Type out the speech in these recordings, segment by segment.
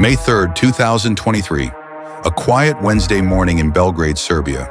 May 3rd, 2023, a quiet Wednesday morning in Belgrade, Serbia.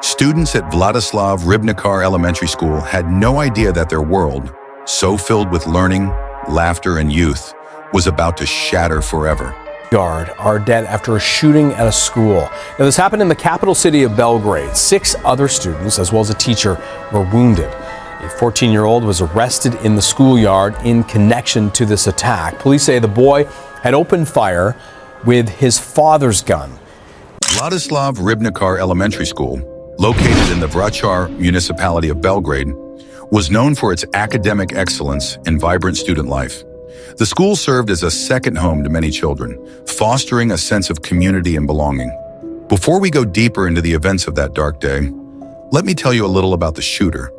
Students at Vladislav Ribnikar Elementary School had no idea that their world, so filled with learning, laughter, and youth, was about to shatter forever. Are dead after a shooting at a school. Now, this happened in the capital city of Belgrade. 6 other students, as well as a teacher, were wounded. A 14-year-old was arrested in the schoolyard in connection to this attack. Police say the boy had opened fire with his father's gun. Vladislav Ribnikar Elementary School, located in the Vračar municipality of Belgrade, was known for its academic excellence and vibrant student life. The school served as a second home to many children, fostering a sense of community and belonging. Before we go deeper into the events of that dark day, let me tell you a little about the shooter,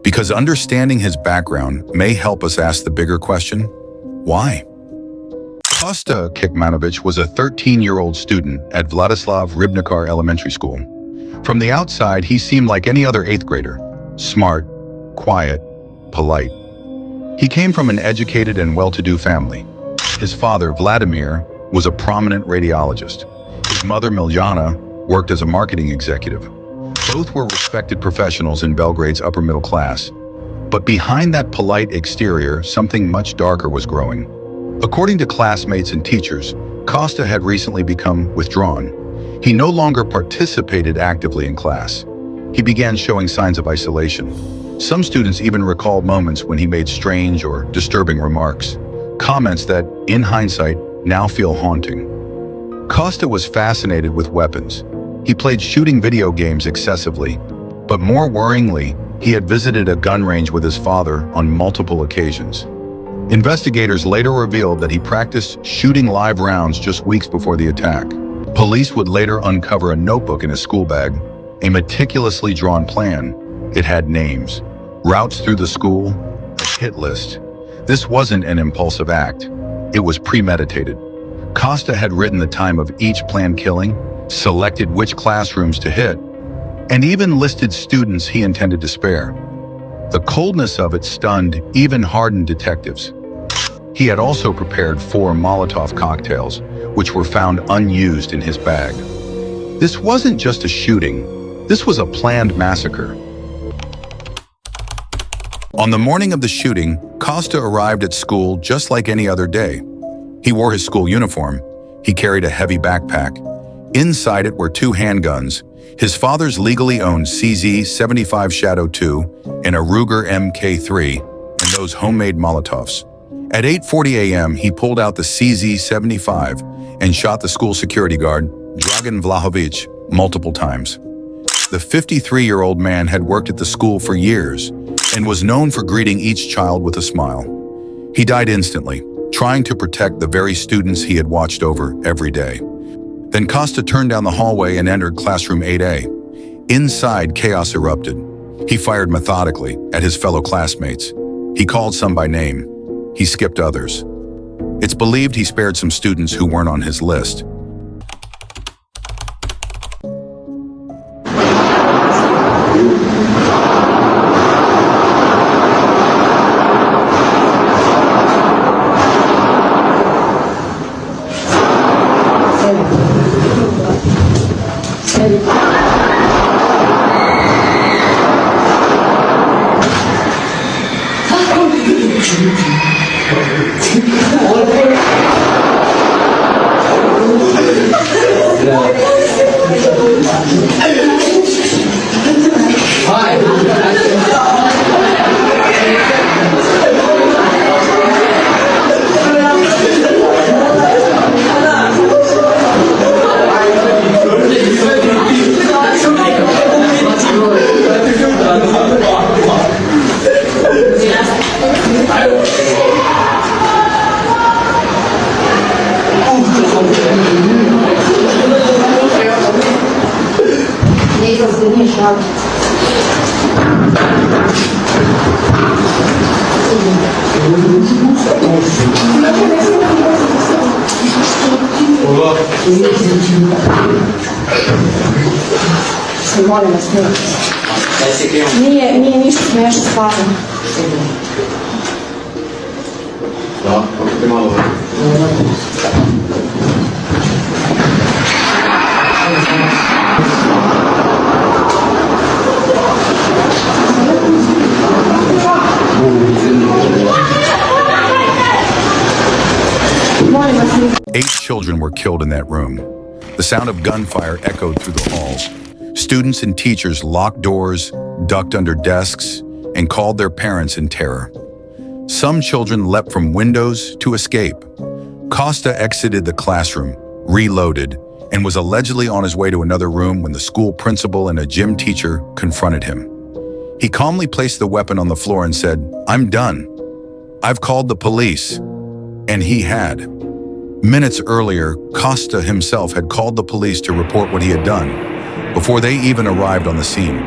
because understanding his background may help us ask the bigger question, why? Kosta Kikmanovic was a 13-year-old student at Vladislav Ribnikar Elementary School. From the outside, he seemed like any other 8th grader, smart, quiet, polite. He came from an educated and well-to-do family. His father, Vladimir, was a prominent radiologist. His mother, Miljana, worked as a marketing executive. Both were respected professionals in Belgrade's upper middle class. But behind that polite exterior, something much darker was growing. According to classmates and teachers, Kosta had recently become withdrawn. He no longer participated actively in class. He began showing signs of isolation. Some students even recalled moments when he made strange or disturbing remarks, comments that, in hindsight, now feel haunting. Kosta was fascinated with weapons. He played shooting video games excessively, but more worryingly, he had visited a gun range with his father on multiple occasions. Investigators later revealed that he practiced shooting live rounds just weeks before the attack. Police would later uncover a notebook in his school bag, a meticulously drawn plan. It had names, routes through the school, a hit list. This wasn't an impulsive act. It was premeditated. Kosta had written the time of each planned killing, selected which classrooms to hit, and even listed students he intended to spare. The coldness of it stunned even hardened detectives. He had also prepared 4 Molotov cocktails, which were found unused in his bag. This wasn't just a shooting. This was a planned massacre. On the morning of the shooting, Kosta arrived at school just like any other day. He wore his school uniform. He carried a heavy backpack. Inside it were 2 handguns, his father's legally owned CZ-75 Shadow 2 and a Ruger MK3, and those homemade Molotovs. At 8:40 a.m., he pulled out the CZ-75 and shot the school security guard, Dragan Vlahovic, multiple times. The 53-year-old man had worked at the school for years and was known for greeting each child with a smile. He died instantly, trying to protect the very students he had watched over every day. Then Kosta turned down the hallway and entered classroom 8A. Inside, chaos erupted. He fired methodically at his fellow classmates. He called some by name. He skipped others. It's believed he spared some students who weren't on his list. Molim vas, nije ništa smiješno, stvarno. Da, kako te malo children were killed in that room. The sound of gunfire echoed through the halls. Students and teachers locked doors, ducked under desks, and called their parents in terror. Some children leapt from windows to escape. Costa exited the classroom, reloaded, and was allegedly on his way to another room when the school principal and a gym teacher confronted him. He calmly placed the weapon on the floor and said, "I'm done. I've called the police." And he had. Minutes earlier, Costa himself had called the police to report what he had done, before they even arrived on the scene.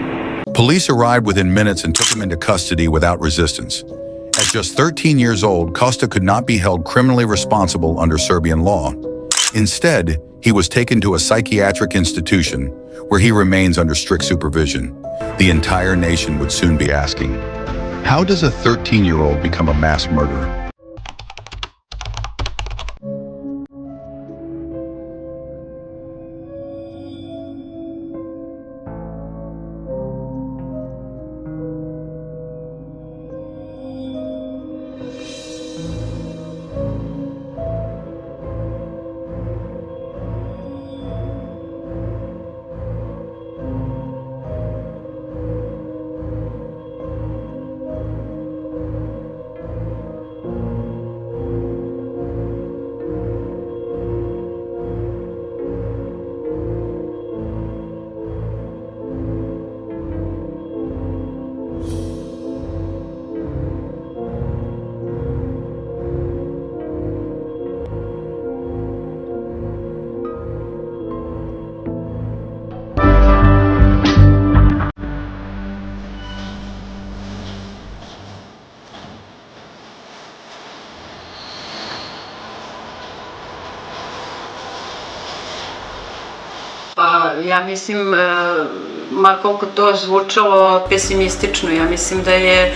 Police arrived within minutes and took him into custody without resistance. At just 13 years old, Costa could not be held criminally responsible under Serbian law. Instead, he was taken to a psychiatric institution where he remains under strict supervision. The entire nation would soon be asking, how does a 13-year-old become a mass murderer? Pa, ja mislim, ma koliko to zvučalo pesimistično, ja mislim da je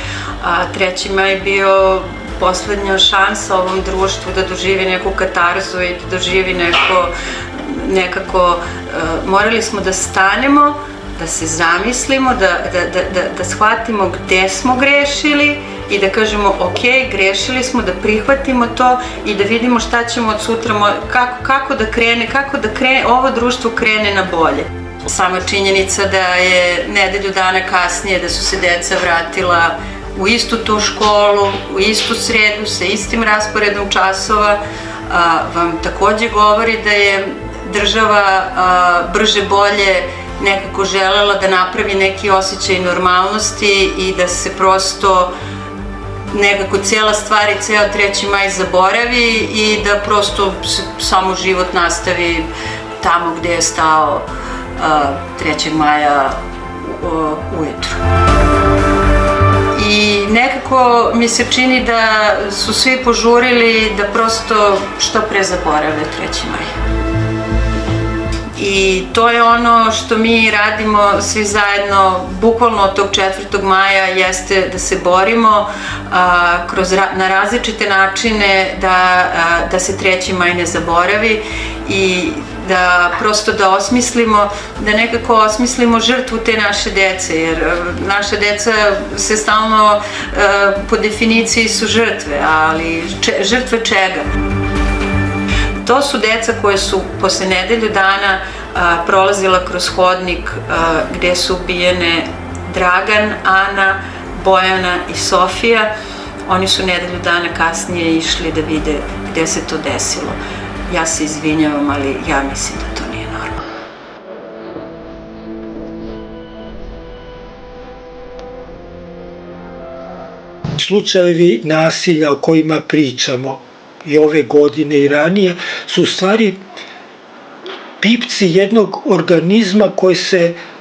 3. maj bio poslednja šansa ovom društvu da doživi neku katarzu i da doživi nekako, morali smo da stanemo, da se zamislimo, da shvatimo gde smo grešili i da kažemo ok, grešili smo, da prihvatimo to i da vidimo šta ćemo od sutra, kako da krene, ovo društvo krene na bolje. Sama činjenica da je nedelju dana kasnije da su se deca vratila u istu tu školu, u istu sredu, sa istim rasporedom časova, vam takođe govori da je država brže bolje nekako želela da napravi neki osjećaj normalnosti i da se prosto nekako cijela stvar i ceo 3. maj zaboravi i da prosto samo život nastavi tamo gde je stao 3. maja ujutru. I nekako mi se čini da su svi požurili da prosto što pre zaborave 3. maj. I to je ono što mi radimo svi zajedno, bukvalno od tog 4. maja, jeste da se borimo na različite načine da se 3. maj ne zaboravi i da prosto da osmislimo, da nekako osmislimo žrtvu te naše dece, jer naša deca se stalno po definiciji su žrtve, ali žrtve čega? To su deca koje su posle nedelju dana prolazila kroz hodnik gde su ubijene Dragan, Ana, Bojana i Sofija. Oni su nedelju dana kasnije išli da vide gde se to desilo. Ja se izvinjavam, ali ja mislim da to nije normalno. Slučajevi nasilja o kojima pričamo i ove godine i ranije su u stvari pipci jednog organizma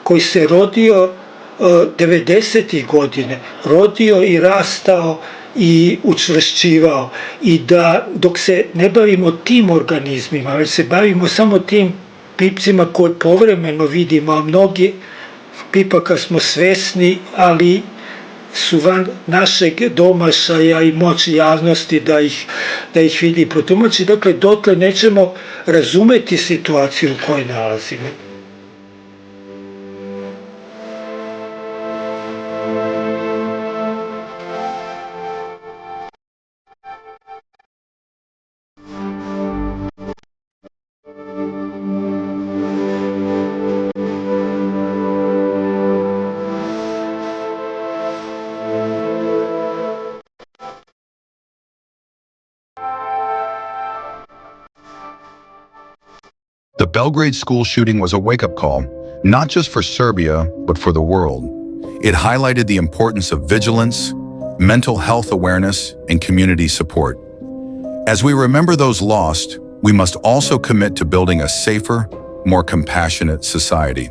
koji se rodio 90. godine, rodio i rastao i učvršćivao. I da dok se ne bavimo tim organizmima, već se bavimo samo tim pipcima koje povremeno vidimo, a mnogi pipaka smo svesni, ali su van našeg domašaja i moći javnosti da ih vidi i protumači. Dakle, dotle nećemo razumeti situaciju u kojoj nalazimo. The Belgrade school shooting was a wake-up call, not just for Serbia, but for the world. It highlighted the importance of vigilance, mental health awareness, and community support. As we remember those lost, we must also commit to building a safer, more compassionate society.